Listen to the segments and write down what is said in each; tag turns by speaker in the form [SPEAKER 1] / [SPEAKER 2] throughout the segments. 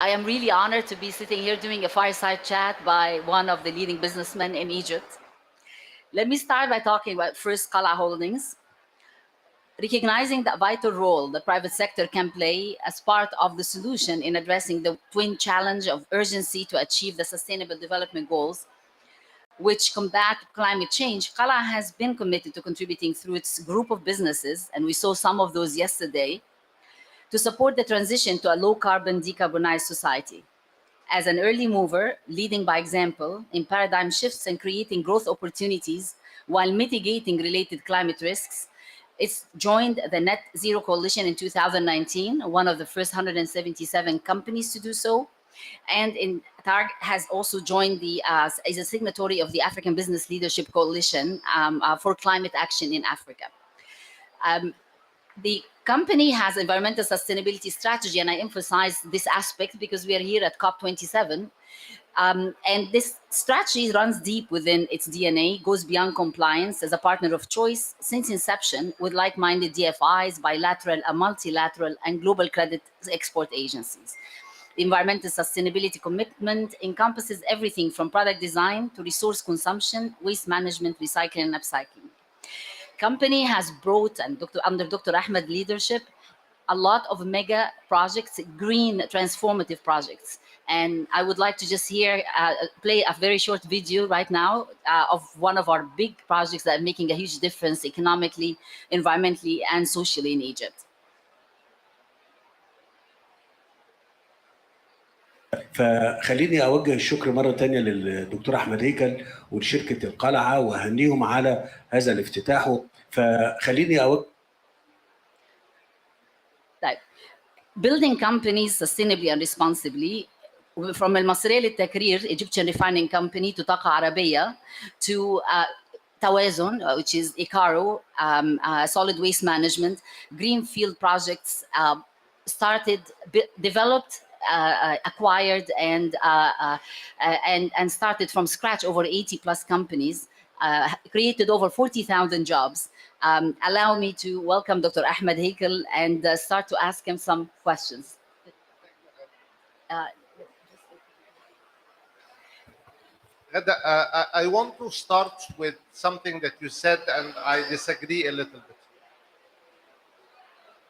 [SPEAKER 1] I am really honored to be sitting here doing a fireside chat by one of the leading businessmen in Egypt. Let me start by talking about first Qala Holdings, recognizing the vital role the private sector can play as part of the solution in addressing the twin challenge of urgency to achieve the Sustainable Development Goals, which combat climate change. Qala has been committed to contributing through its group of businesses, and we saw some of those yesterday, to support the transition to a low-carbon, decarbonized society. As an early mover, leading by example in paradigm shifts and creating growth opportunities while mitigating related climate risks, it's joined the Net Zero Coalition in 2019, one of the first 177 companies to do so, and has also joined is a signatory of the African Business Leadership Coalition for climate action in Africa. The company has environmental sustainability strategy, and I emphasize this aspect because we are here at COP27. And this strategy runs deep within its DNA, goes beyond compliance as a partner of choice since inception with like-minded DFIs, bilateral and multilateral, and global credit export agencies. The environmental sustainability commitment encompasses everything from product design to resource consumption, waste management, recycling, and upcycling. Company has brought, and under Dr. Ahmed leadership, a lot of mega projects, green transformative projects. And I would like to just play a very short video right now of one of our big projects that are making a huge difference economically, environmentally, and socially in Egypt.
[SPEAKER 2] فخليني أوجه الشكر مرة تانية للدكتور أحمد هيكل ولشركة القلعة وأهنيهم على هذا الافتتاح. فخليني أوجه
[SPEAKER 1] building companies sustainably and responsibly, from المصرية للتكرير, Egyptian refining company, to طاقة عربية, to توازن, which is Icaro, solid waste management, greenfield projects started, developed, acquired, and started from scratch over 80 plus companies, created over 40,000 jobs. Allow me to welcome Dr. Ahmed Heikel and start to ask him some questions.
[SPEAKER 3] I want to start with something that you said, and I disagree a little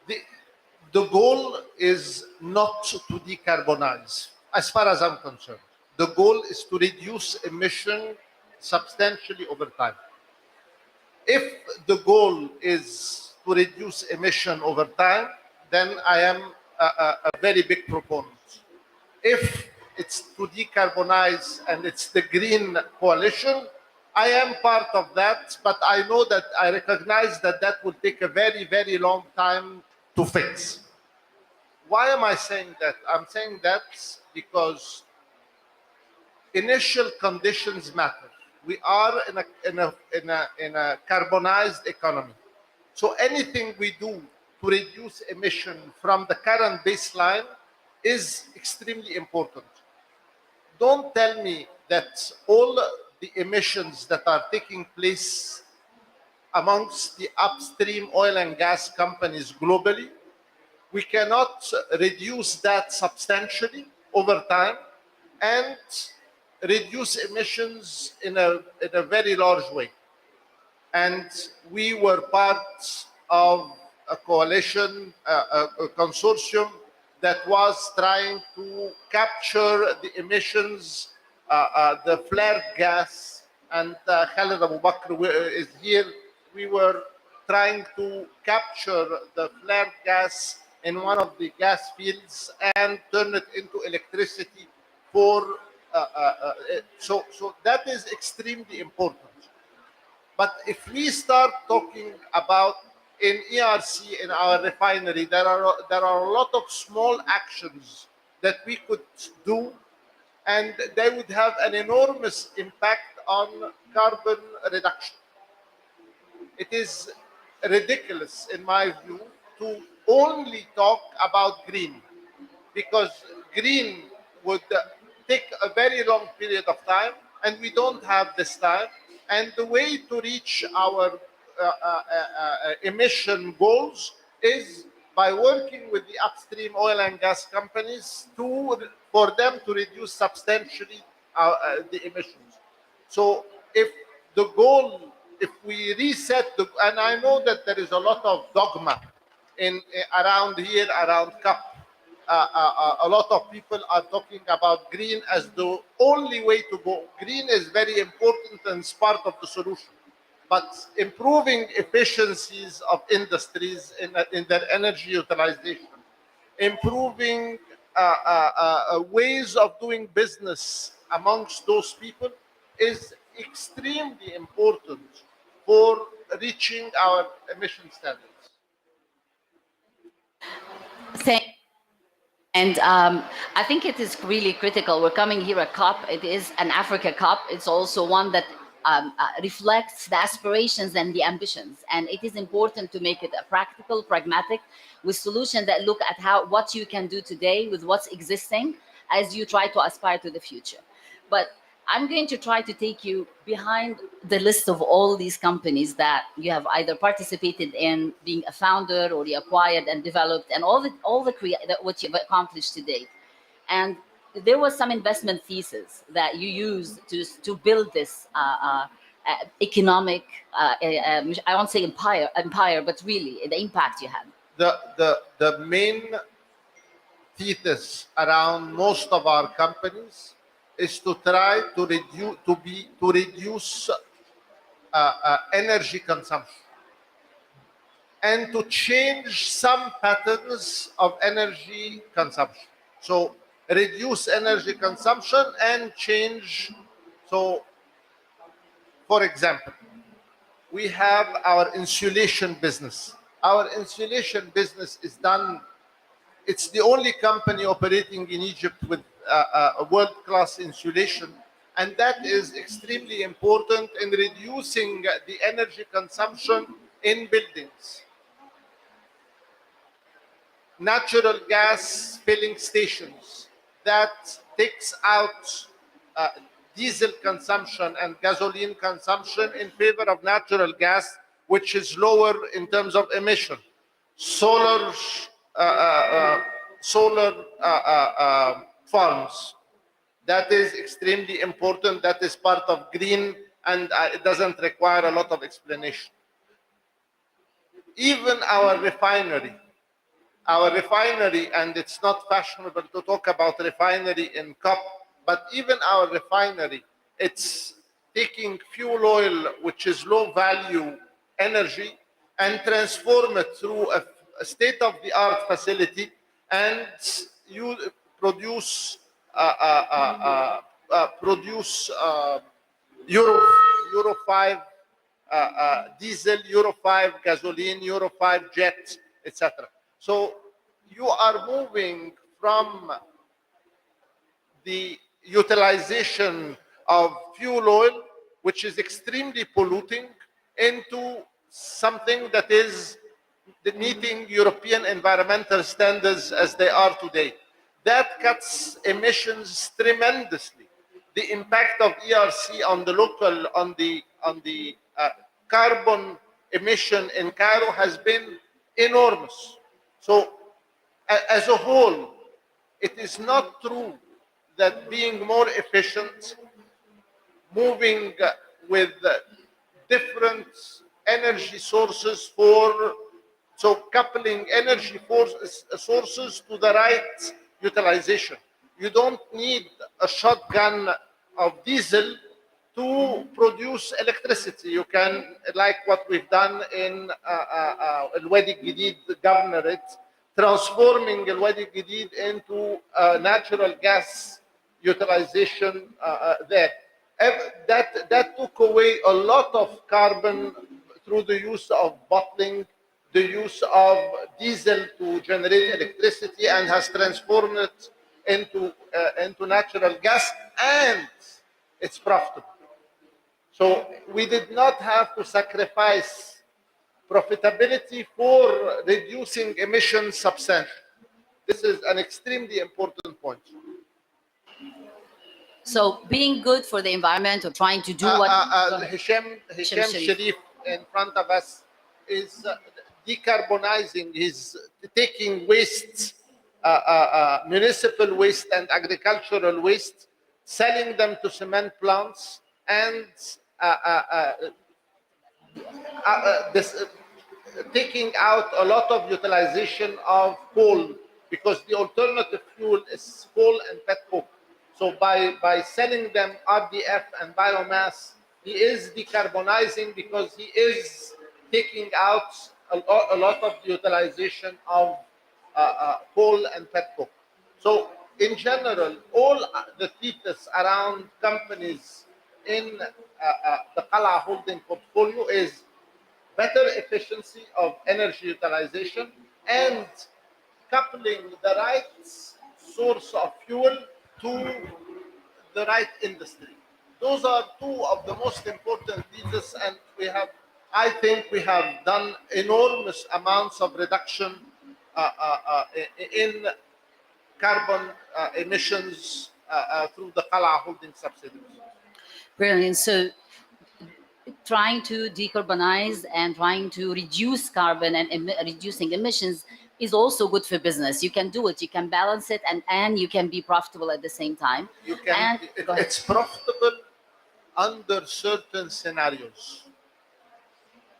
[SPEAKER 3] bit. The goal is not to decarbonize, as far as I'm concerned. The goal is to reduce emission substantially over time. If the goal is to reduce emission over time, then I am a very big proponent. If it's to decarbonize and it's the Green Coalition, I am part of that, but I know that I recognize that that will take a very, very long time to fix. Why am I saying that? I'm saying that because initial conditions matter. We are in a carbonized economy. So anything we do to reduce emission from the current baseline is extremely important. Don't tell me that all the emissions that are taking place amongst the upstream oil and gas companies globally, we cannot reduce that substantially over time and reduce emissions in a very large way. And we were part of a coalition, a consortium that was trying to capture the emissions, the flared gas, and Khalid Abu Bakr is here. We were trying to capture the flared gas in one of the gas fields and turn it into electricity for, so that is extremely important. But if we start talking about in ERC, in our refinery, there are a lot of small actions that we could do, and they would have an enormous impact on carbon reduction. It is ridiculous, in my view, to only talk about green, because green would take a very long period of time, and we don't have this time. And the way to reach our emission goals is by working with the upstream oil and gas companies for them to reduce substantially the emissions. So if the goal, if we reset and I know that there is a lot of dogma around here, around CUP. A lot of people are talking about green as the only way to go. Green is very important and it's part of the solution. But improving efficiencies of industries in their energy utilization, improving ways of doing business amongst those people is extremely important for reaching our emission standards.
[SPEAKER 1] And I think it is really critical. We're coming here a COP. It is an Africa COP. It's also one that reflects the aspirations and the ambitions. And it is important to make it a practical, pragmatic, with solutions that look at what you can do today with what's existing as you try to aspire to the future. But I'm going to try to take you behind the list of all these companies that you have either participated in being a founder or you acquired and developed, and all what you've accomplished to date. And there was some investment thesis that you used to build this economic, I won't say empire, but really the impact you had.
[SPEAKER 3] The main thesis around most of our companies is to try to reduce energy consumption and to change some patterns of energy consumption. So reduce energy consumption and change. So, for example, we have our insulation business. Our insulation business is done. It's the only company operating in Egypt with world-class insulation, and that is extremely important in reducing the energy consumption in buildings. Natural gas filling stations that takes out diesel consumption and gasoline consumption in favor of natural gas, which is lower in terms of emission. Solar farms. That is extremely important. That is part of green, and it doesn't require a lot of explanation. Even our refinery, and it's not fashionable to talk about refinery in COP, but even our refinery, it's taking fuel oil, which is low value energy, and transform it through a state-of-the-art facility, and you produce Euro 5 diesel, Euro 5 gasoline, Euro 5 jet, etc. So you are moving from the utilization of fuel oil, which is extremely polluting, into something that is meeting European environmental standards as they are today. That cuts emissions tremendously. The impact of ERC on the local, on the carbon emission in Cairo has been enormous. So as a whole, it is not true that being more efficient, moving with different energy sources so coupling energy sources to the right utilization. You don't need a shotgun of diesel to produce electricity. You can, like what we've done in Al-Wadi Jadid Governorate, transforming Al-Wadi Jadid into natural gas utilization there. That took away a lot of carbon through the use of bottling, the use of diesel to generate electricity, and has transformed it into natural gas, and it's profitable. So we did not have to sacrifice profitability for reducing emissions substantially. This is an extremely important point.
[SPEAKER 1] So being good for the environment or trying to do what...
[SPEAKER 3] Hisham Sharif in front of us is decarbonizing, he's taking waste, municipal waste and agricultural waste, selling them to cement plants, and taking out a lot of utilization of coal, because the alternative fuel is coal and petcoke. So by selling them RDF and biomass, he is decarbonizing, because he is taking out a lot of the utilization of coal and petcoke. So in general, all the thesis around companies in the Qala Holding portfolio is better efficiency of energy utilization and coupling the right source of fuel to the right industry. Those are two of the most important theses, and I think we have done enormous amounts of reduction in carbon emissions through the Qala Holding subsidiaries.
[SPEAKER 1] Brilliant. So trying to decarbonize and trying to reduce carbon and reducing emissions is also good for business. You can do it, you can balance it, and you can be profitable at the same time.
[SPEAKER 3] You can. It's profitable under certain scenarios.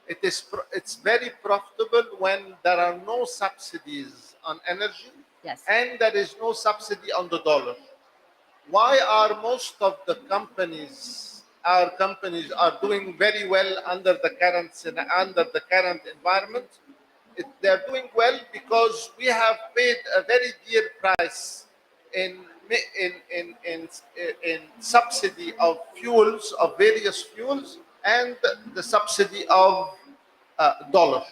[SPEAKER 3] It's very profitable when there are no subsidies on energy,
[SPEAKER 1] Yes.
[SPEAKER 3] and there is no subsidy on the dollar. Why are most of the our companies are doing very well under the current environment? They're doing well because we have paid a very dear price in subsidy of fuels, of various fuels, and the subsidy of dollar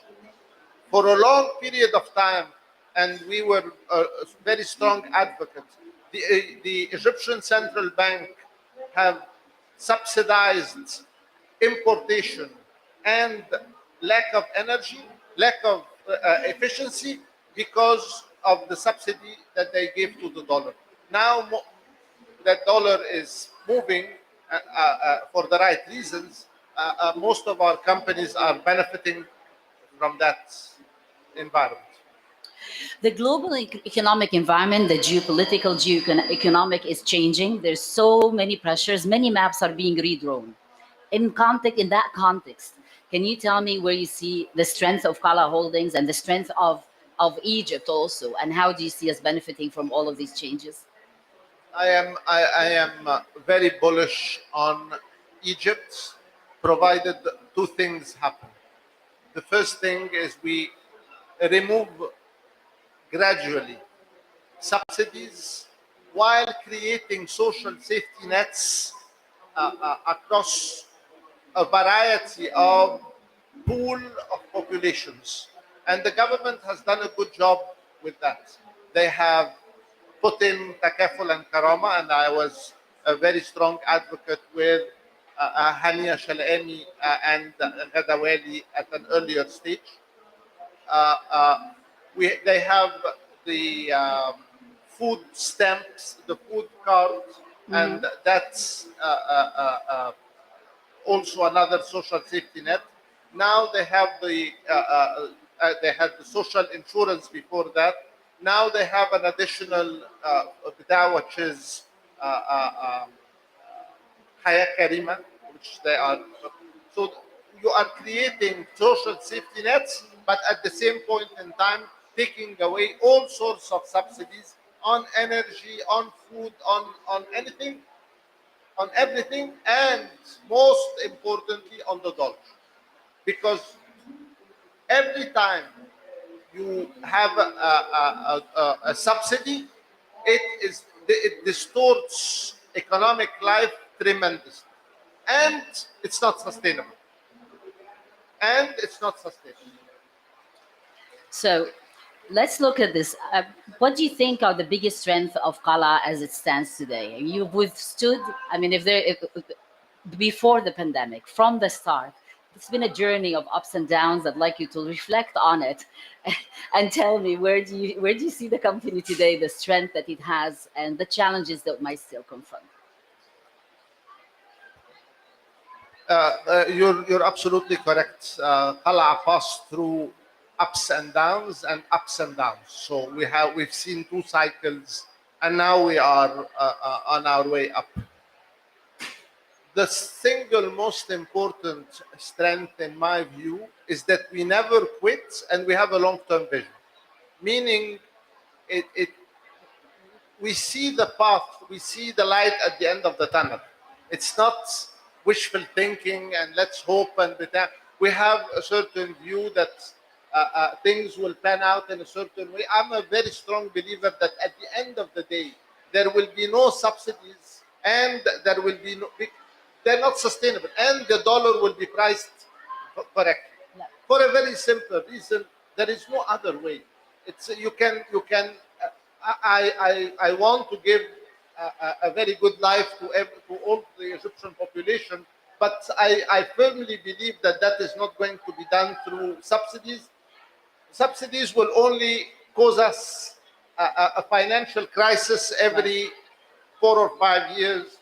[SPEAKER 3] for a long period of time, and we were a very strong advocate. The Egyptian Central Bank have subsidized importation and lack of energy, lack of efficiency, because of the subsidy that they gave to the dollar. Now that dollar is moving for the right reasons, most of our companies are benefiting from that environment.
[SPEAKER 1] The global economic environment, the geopolitical, economic is changing. There's so many pressures. Many maps are being redrawn. In that context, can you tell me where you see the strength of Qala Holdings and the strength of Egypt also, and how do you see us benefiting from all of these changes?
[SPEAKER 3] I am very bullish on Egypt, provided two things happen. The first thing is we remove gradually subsidies while creating social safety nets across a variety of pool of populations. And the government has done a good job with that. They have put in Takaful and Karama, and I was a very strong advocate with Hania Shalemi and Gadaweli at an earlier stage. They have the food stamps, the food cards, and that's also another social safety net. Now they have they had the social insurance before that. Now they have an additional bida, which is Haya Karima, which they are. So you are creating social safety nets, but at the same point in time, taking away all sorts of subsidies on energy, on food, on anything, on everything, and most importantly on the dollar. Because every time you have a subsidy, it distorts economic life tremendously, and it's not sustainable.
[SPEAKER 1] So let's look at this. What do you think are the biggest strengths of Qala as it stands today? You've withstood, I mean, before the pandemic, from the start, it's been a journey of ups and downs. I'd like you to reflect on it and tell me, where do you see the company today, the strength that it has, and the challenges that might still confront?
[SPEAKER 3] You're absolutely correct. Qala passed through ups and downs and ups and downs. So we've seen 2 cycles, and now we are on our way up. The single most important strength, in my view, is that we never quit and we have a long-term vision. Meaning, we see the path, we see the light at the end of the tunnel. It's not wishful thinking and let's hope and pretend. We have a certain view that things will pan out in a certain way. I'm a very strong believer that at the end of the day, there will be no subsidies and there will be no, they're not sustainable, and the dollar will be priced correctly.
[SPEAKER 1] No.
[SPEAKER 3] For a very simple reason, there is no other way. It's you can. I want to give a very good life to all the Egyptian population, but I firmly believe that that is not going to be done through subsidies. Subsidies will only cause us a financial crisis every 4 or 5 years,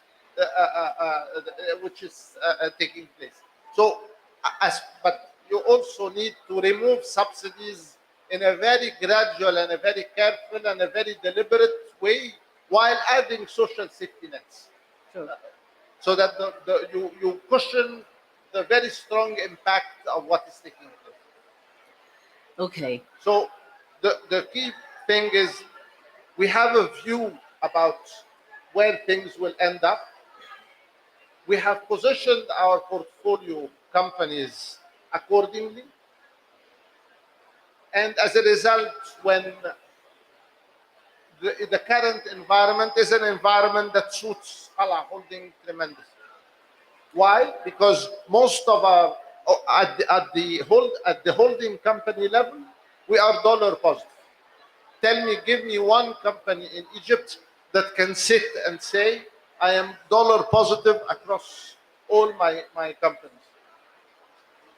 [SPEAKER 3] which is taking place. So, but you also need to remove subsidies in a very gradual and a very careful and a very deliberate way, while adding social safety nets,
[SPEAKER 1] True.
[SPEAKER 3] so that you cushion the very strong impact of what is taking place.
[SPEAKER 1] Okay.
[SPEAKER 3] So the key thing is we have a view about where things will end up. We have positioned our portfolio companies accordingly. And as a result, when the current environment is an environment that suits Qala Holding tremendously. Why? Because most of our at the holding company level, we are dollar positive. Give me one company in Egypt that can sit and say, I am dollar positive across all my companies.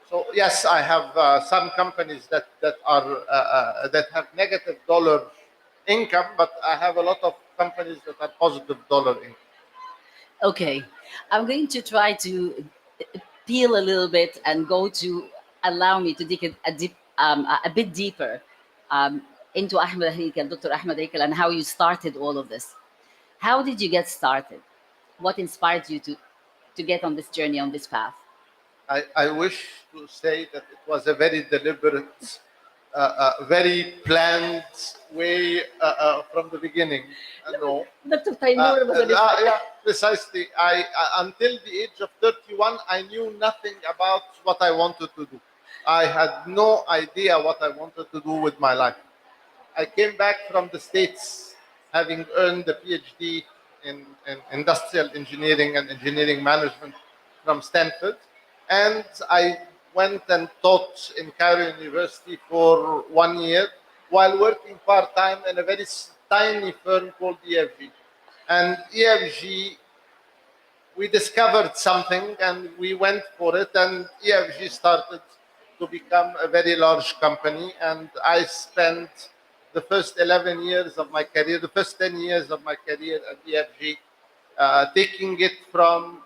[SPEAKER 3] So yes, I have some companies that have negative dollar income, but I have a lot of companies that are positive dollar income.
[SPEAKER 1] Okay. I'm going to try to peel a little bit and go to allow me to dig a bit deeper into Ahmed Haikel, Dr. Ahmed Haikel, and how you started all of this. How did you get started? What inspired you to get on this journey, on this path?
[SPEAKER 3] I wish to say that it was a very deliberate, very planned way from the beginning. No.
[SPEAKER 1] Dr. Taimur was a bit
[SPEAKER 3] Yeah, precisely. Until the age of 31, I knew nothing about what I wanted to do. I had no idea what I wanted to do with my life. I came back from the States having earned a PhD in industrial engineering and engineering management from Stanford. And I went and taught in Cairo University for 1 year while working part-time in a very tiny firm called EFG. And EFG, we discovered something and we went for it, and EFG started to become a very large company. And I spent the first 11 years of my career, the first 10 years of my career at EFG, taking it from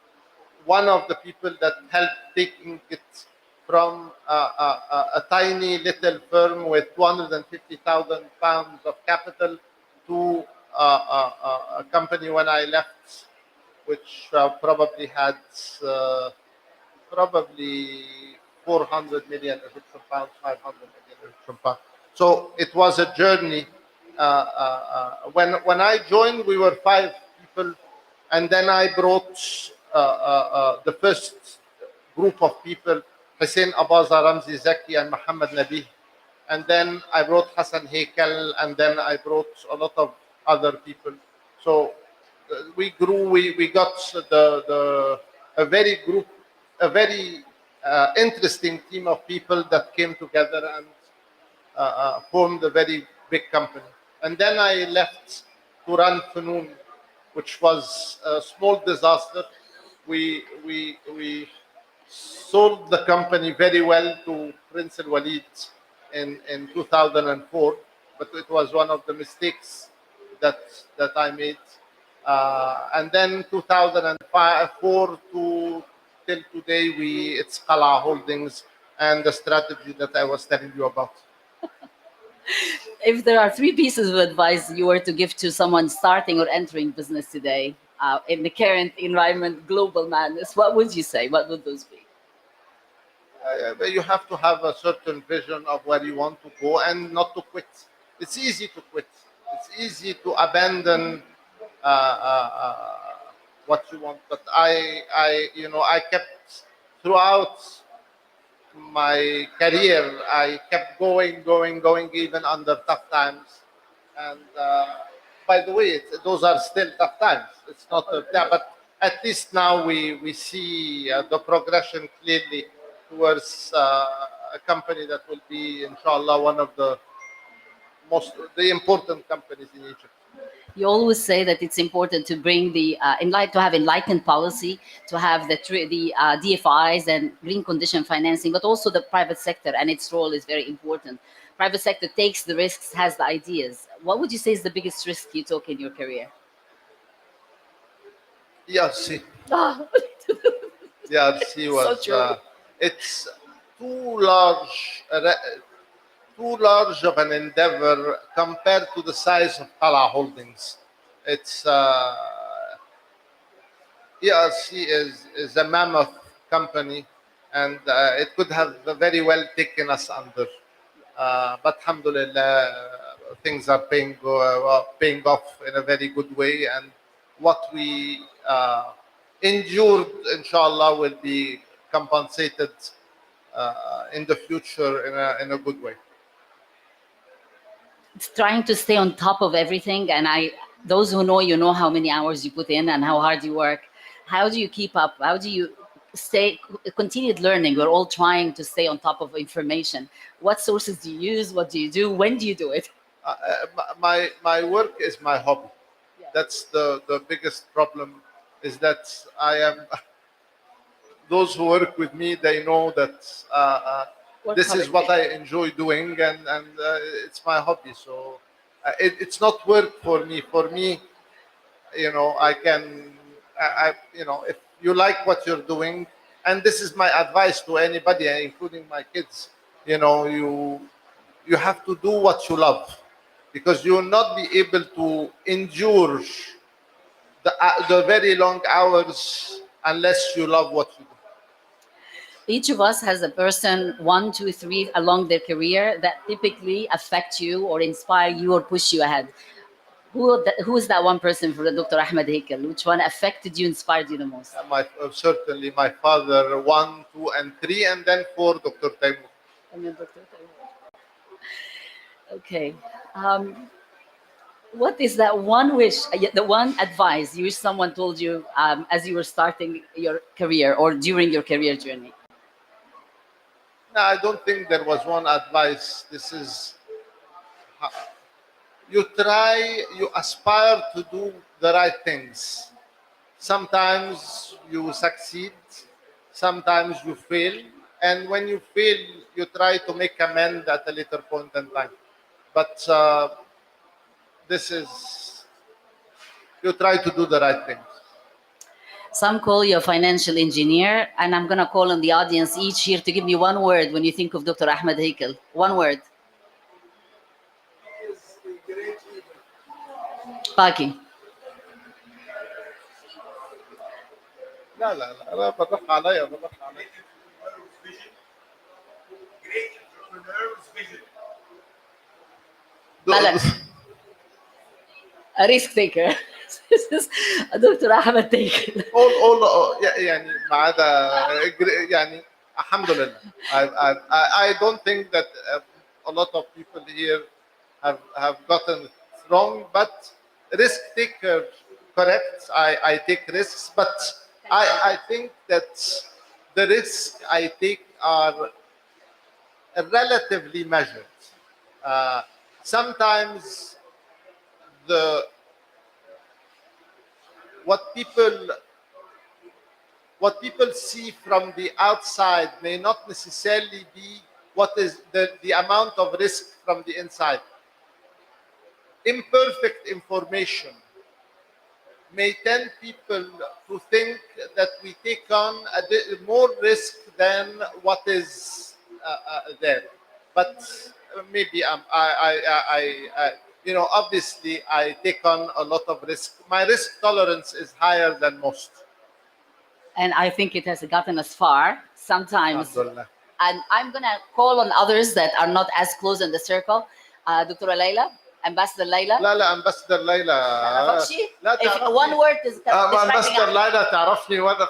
[SPEAKER 3] one of the people that helped taking it from a tiny little firm with 250,000 pounds of capital to a company when I left, which probably had probably 400 million Egyptian pounds, 500 million Egyptian pounds. So it was a journey. When I joined, we were 5 people, and then I brought the first group of people, Hussein Abaza, Ramzi Zaki, and Muhammad Nabi. And then I brought Hassan Haikel, and then I brought a lot of other people. So we grew. We got a very interesting team of people that came together and formed a very big company. And then I left to run Funoon, which was a small disaster. We sold the company very well to Prince Al Walid in 2004, but it was one of the mistakes that I made. And then 2004 to till today, it's Qala Holdings and the strategy that I was telling you about.
[SPEAKER 1] If there are three pieces of advice you were to give to someone starting or entering business today, in the current environment, global madness, what would you say? What would those be?
[SPEAKER 3] You have to have a certain vision of where you want to go and not to quit. It's easy to quit. It's easy to abandon what you want. But I kept throughout my career. I kept going, even under tough times. And by the way, those are still tough times. It's not, yeah, but at least now we see the progression clearly towards a company that will be, inshallah, one of the important companies in Egypt.
[SPEAKER 1] You always say that it's important to bring to have enlightened policy, to have the DFIs and green condition financing, but also the private sector and its role is very important. Private sector takes the risks, has the ideas. What would you say is the biggest risk you took in your career?
[SPEAKER 3] ERC.
[SPEAKER 1] Ah,
[SPEAKER 3] ERC
[SPEAKER 1] so
[SPEAKER 3] was,
[SPEAKER 1] true.
[SPEAKER 3] it's too large, too large of an endeavor compared to the size of Qala Holdings. It's ERC is a mammoth company, and it could have very well taken us under. But alhamdulillah, things are paying off in a very good way, and what we endured, inshallah, will be compensated in the future in a good way.
[SPEAKER 1] It's trying to stay on top of everything, and those who know you know how many hours you put in and how hard you work. How do you keep up? How do you stay continued learning? We're all trying to stay on top of information. What sources do you use? What do you do? When do you do it?
[SPEAKER 3] My work is my hobby.
[SPEAKER 1] Yeah.
[SPEAKER 3] That's the biggest problem, is that I am. Those who work with me, they know that this is
[SPEAKER 1] Workaholic.
[SPEAKER 3] what I enjoy doing, and it's my hobby. So it's not work for me. For me, I can, if you like what you're doing, and this is my advice to anybody, including my kids, you have to do what you love, because you will not be able to endure the very long hours unless you love what you do.
[SPEAKER 1] Each of us has a person, one, two, three, along their career that typically affect you or inspire you or push you ahead. Who is that one person for Dr. Ahmed Hekel? Which one affected you, inspired you the most?
[SPEAKER 3] Certainly my father, 1, 2, and 3, and then 4, Dr. Taimur.
[SPEAKER 1] And then Dr. Okay. What is that one wish, the one advice you wish someone told you as you were starting your career or during your career journey?
[SPEAKER 3] No, I don't think there was one advice. This is, you aspire to do the right things. Sometimes you succeed, sometimes you fail, and when you fail, you try to make amends at a later point in time. But this is, you try to do the right things.
[SPEAKER 1] Some call you a financial engineer, and I'm going to call on the audience each here to give me one word when you think of Dr. Ahmed Hekel. One word. Paki.
[SPEAKER 3] لا لا لا لا بالراحة عليا بالراحة عليا.
[SPEAKER 4] Great entrepreneur's vision.
[SPEAKER 1] Malak. A risk taker. This is Dr. Ahmed Hekel.
[SPEAKER 3] all يعني ما عدا يعني الحمد لله. I don't think that a lot of people here have gotten it wrong, but risk taker, correct. I take risks, but I think that the risks I take are relatively measured. Sometimes what people see from the outside may not necessarily be what is the amount of risk from the inside. Imperfect information may tend people to think that we take on more risk than what is there. But maybe you know, obviously I take on a lot of risk. My risk tolerance is higher than most.
[SPEAKER 1] And I think it has gotten us far sometimes.
[SPEAKER 3] Alhamdulillah.
[SPEAKER 1] And I'm going to call on others that are not as close in the circle. Dr. Layla, Ambassador Layla.
[SPEAKER 3] لا لا امباسدر ليلى لا
[SPEAKER 1] If
[SPEAKER 3] تعرفني.
[SPEAKER 1] one word is describing
[SPEAKER 3] امباسدر ليلى تعرفني وانا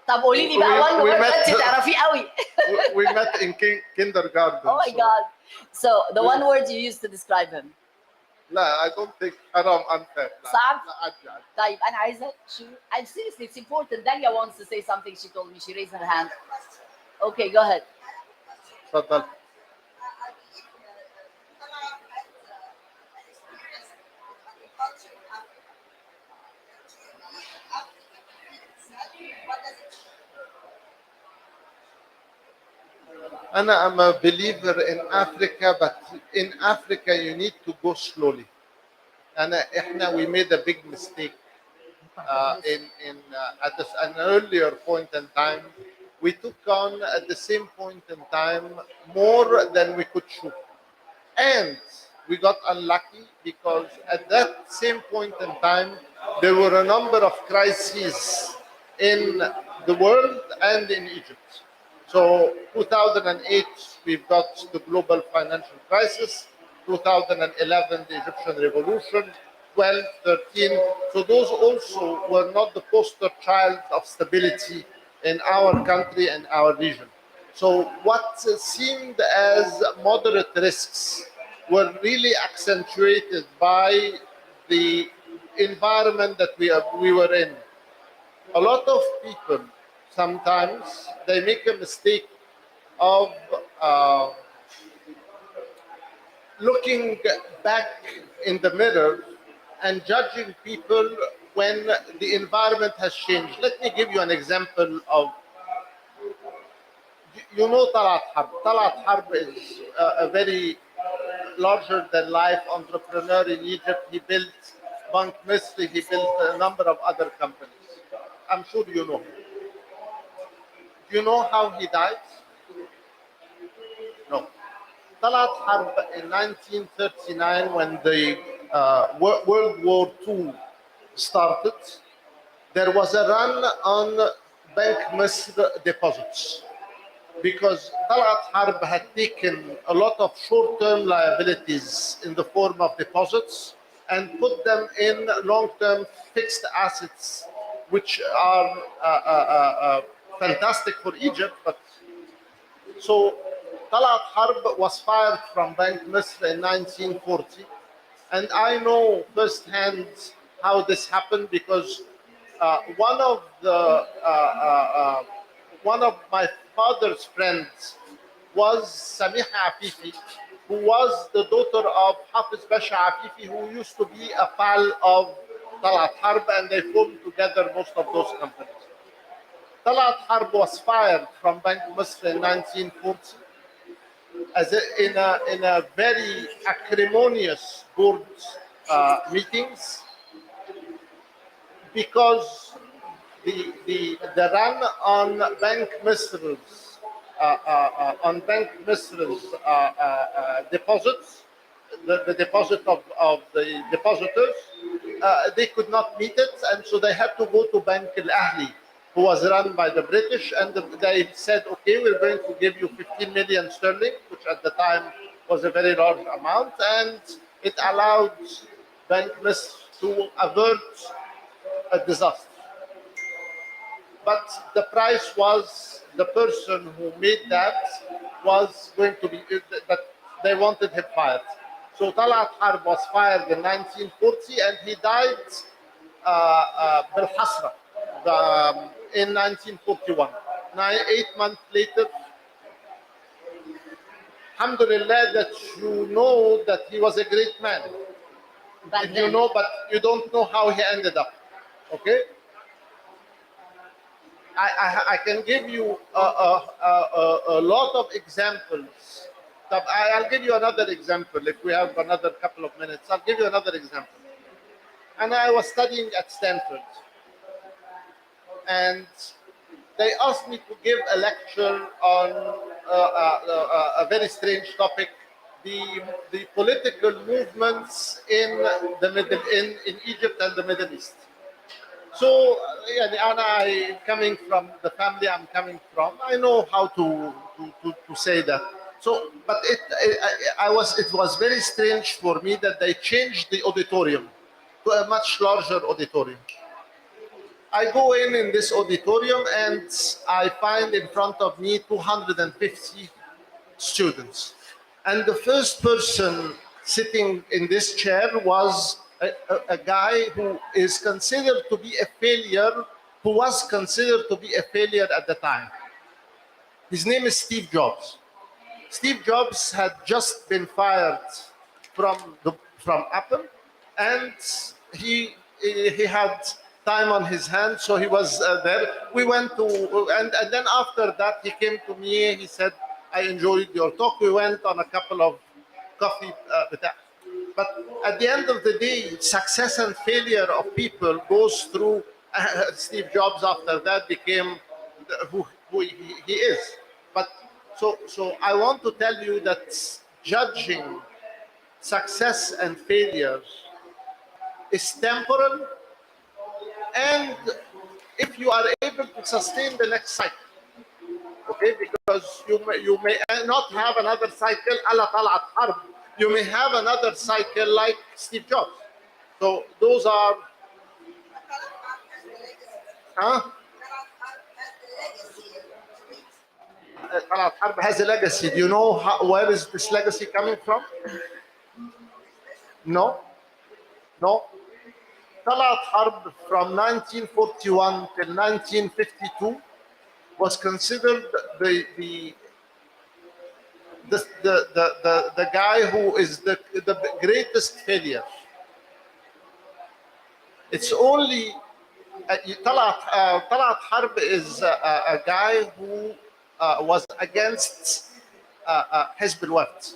[SPEAKER 1] طب قولي لي بقى one
[SPEAKER 3] we
[SPEAKER 1] word
[SPEAKER 3] met-
[SPEAKER 1] انت تعرفيه قوي.
[SPEAKER 3] we met in kindergarten.
[SPEAKER 1] Oh my
[SPEAKER 3] so-
[SPEAKER 1] God. So the one word you used to describe him.
[SPEAKER 3] لا I don't think حرام unfair. لا.
[SPEAKER 1] صعب؟
[SPEAKER 3] لا عدي عدي.
[SPEAKER 1] طيب أنا عايزة I'm seriously, it's important. Dalia wants to say something. She told me. She raised her hand. Okay, go ahead.
[SPEAKER 3] تفضل. I'm a believer in Africa, but in Africa you need to go slowly. We made a big mistake at an earlier point in time. We took on at the same point in time more than we could chew, and we got unlucky because at that same point in time there were a number of crises in the world and in Egypt. So 2008, we've got the global financial crisis, 2011, the Egyptian revolution, 12, 13. So those also were not the poster child of stability in our country and our region. So what seemed as moderate risks were really accentuated by the environment that we were in. A lot of people sometimes they make a mistake of looking back in the mirror and judging people when the environment has changed. Let me give you an example of, you know, Talat Harb. Talat Harb is a very larger than life entrepreneur in Egypt. He built Bank Misri, he built a number of other companies. I'm sure you know him. Do you know how he died? No. Talat Harb in 1939, when the World War II started, there was a run on Bank Misr deposits because Talat Harb had taken a lot of short-term liabilities in the form of deposits and put them in long-term fixed assets, which are fantastic for Egypt. But so Talat Harb was fired from Bank Misr in 1940, and I know firsthand how this happened because one of my father's friends was Samiha Afifi, who was the daughter of Hafiz Basha Afifi, who used to be a pal of Talat Harb, and they formed together most of those companies. Talat Harb was fired from Bank Misr in 1940 in a very acrimonious board meetings because the run on Bank Misr's deposits, the deposit of the depositors, they could not meet it, and so they had to go to Bank Al Ahli, who was run by the British, and they said, okay, we're going to give you 15 million sterling, which at the time was a very large amount, and it allowed Bank Misr to avert a disaster. But the price was the person who made that was going to be, that they wanted him fired. So Talat Harb was fired in 1940 and he died بالحسرة in 1941. 8 months later, alhamdulillah that you know that he was a great man.
[SPEAKER 1] Back
[SPEAKER 3] You
[SPEAKER 1] then.
[SPEAKER 3] know, but you don't know how he ended up. Okay? I can give you a lot of examples. I'll give you another example. If we have another couple of minutes, I'll give you another example. And I was studying at Stanford, and they asked me to give a lecture on a very strange topic. The political movements in the in Egypt and the Middle East. So, and I, coming from the family I'm coming from, I know how to say that. So, but it was very strange for me that they changed the auditorium to a much larger auditorium. I go in this auditorium and I find in front of me 250 students. And the first person sitting in this chair was a guy who is considered to be a failure, who was considered to be a failure at the time. His name is Steve Jobs. Steve Jobs had just been fired from Apple, and he had time on his hands, so he was there. We went to, and then after that, he came to me. He said, "I enjoyed your talk." We went on a couple of coffee with that. But at the end of the day, success and failure of people goes through. Steve Jobs after that became who he is. But so I want to tell you that judging success and failure is temporal, and if you are able to sustain the next cycle, okay, because you may not have another cycle a la Talat Harb. You may have another cycle like Steve Jobs. So those are. Talat Harb has a legacy. Do you know where is this legacy coming from? No. Talat Harb from 1941 till 1952 was considered the guy who is the greatest failure. It's only Talat Harb is a guy who was against Hizb al-Wafd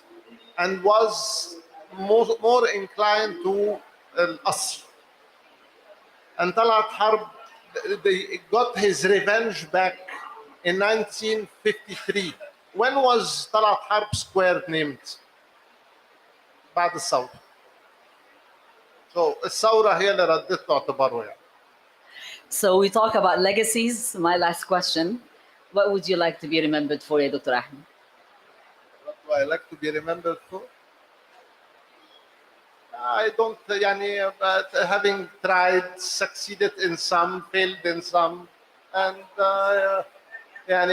[SPEAKER 3] and was more inclined to al-Asr. And Talat Harb got his revenge back in 1953. When was Talat Harb Square named? بعد الثورة. So الثورة هي اللي ردته اعتباره يعني.
[SPEAKER 1] So we talk about legacies. My last question. What would you like to be remembered for, Dr. Ahmed?
[SPEAKER 3] What do I like to be remembered for? I don't, but having tried, succeeded in some, failed in some, and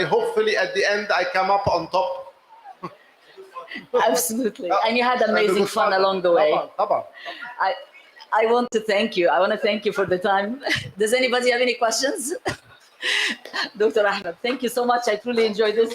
[SPEAKER 3] hopefully at the end I come up on top.
[SPEAKER 1] Absolutely. And you had amazing fun along the way. I want to thank you. I want to thank you for the time. Does anybody have any questions? Dr. Ahmed, thank you so much. I truly enjoyed this.